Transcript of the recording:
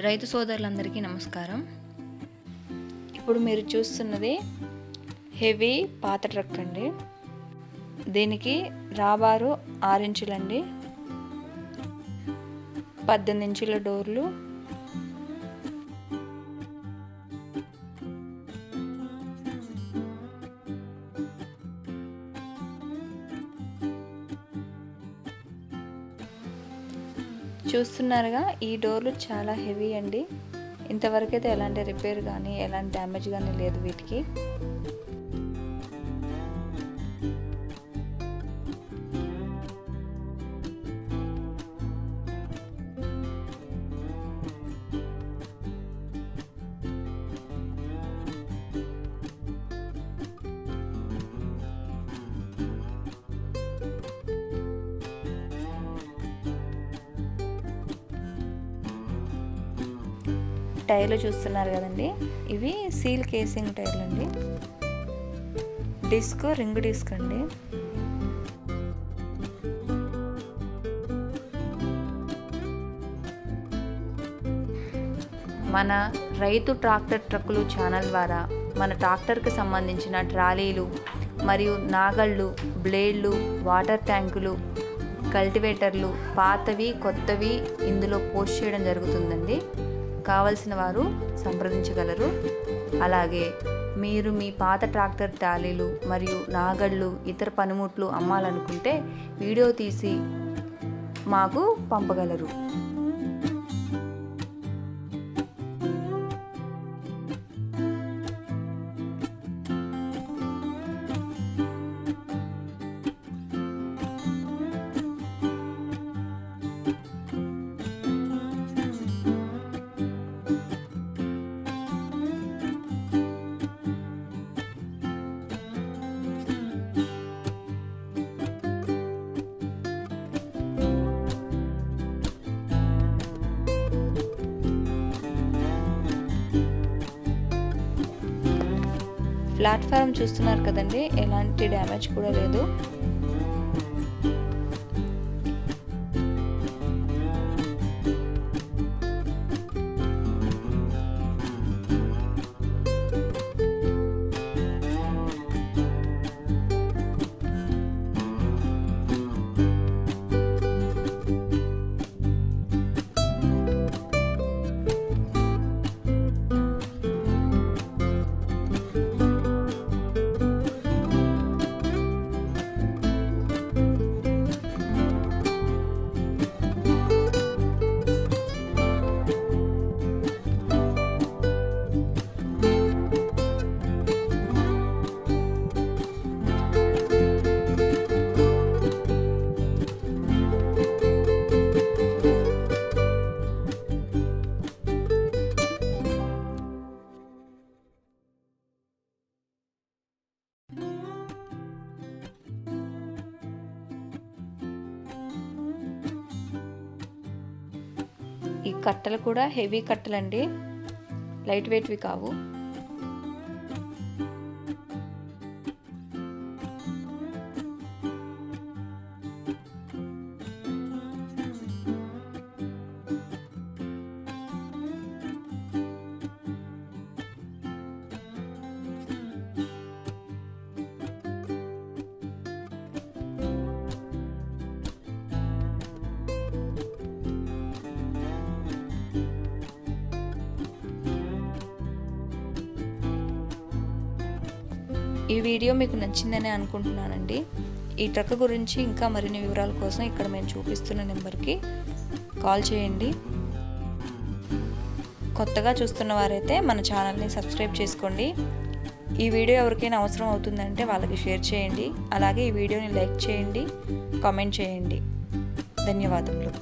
రైతు సోదరులందరికీ నమస్కారం. ఇప్పుడు మీరు చూస్తున్నది హెవీ పాత ట్రక్ అండి. దీనికి రాబారు 6 ఇంచులండి, 18 ఇంచుల డోర్లు, చూస్తున్నారుగా ఈ డోర్లు చాలా హెవీ అండి. ఇంతవరకు అయితే ఎలాంటి రిపేర్ కానీ ఎలాంటి డ్యామేజ్ కానీ లేదు వీటికి. టైర్లు చూస్తున్నారు కదండి, ఇవి సీల్ కేసింగ్ టైర్లు అండి. డిస్క్ రింగ్ డిస్క్ అండి. మన రైతు ట్రాక్టర్ ట్రక్కులు ఛానల్ ద్వారా మన ట్రాక్టర్కి సంబంధించిన ట్రాలీలు మరియు నాగళ్ళు, బ్లేడ్లు, వాటర్ ట్యాంకులు, కల్టివేటర్లు పాతవి కొత్తవి ఇందులో పోస్ట్ చేయడం జరుగుతుందండి. కావలసిన వారు సంప్రదించగలరు. అలాగే మీరు మీ పాత ట్రాక్టర్ ట్రాలీలు మరియు నాగళ్ళు, ఇతర పనిముట్లు అమ్మాలనుకుంటే వీడియో తీసి మాకు పంపగలరు. ప్లాట్ఫామ్ చూస్తున్నారు కదండి, ఎలాంటి డ్యామేజ్ కూడా లేదు. ఈ కట్టలు కూడా హెవీ కట్టలండి, లైట్ వెయిట్వి కావు. ఈ వీడియో మీకు నచ్చిందని అనుకుంటున్నానండి. ఈ ట్రక్ గురించి ఇంకా మరిన్ని వివరాల కోసం ఇక్కడ మేము చూపిస్తున్న నెంబర్కి కాల్ చేయండి. కొత్తగా చూస్తున్న వారైతే మన ఛానల్ని సబ్స్క్రైబ్ చేసుకోండి. ఈ వీడియో ఎవరికైనా అవసరం అవుతుందంటే వాళ్ళకి షేర్ చేయండి. అలాగే ఈ వీడియోని లైక్ చేయండి, కామెంట్ చేయండి. ధన్యవాదములు.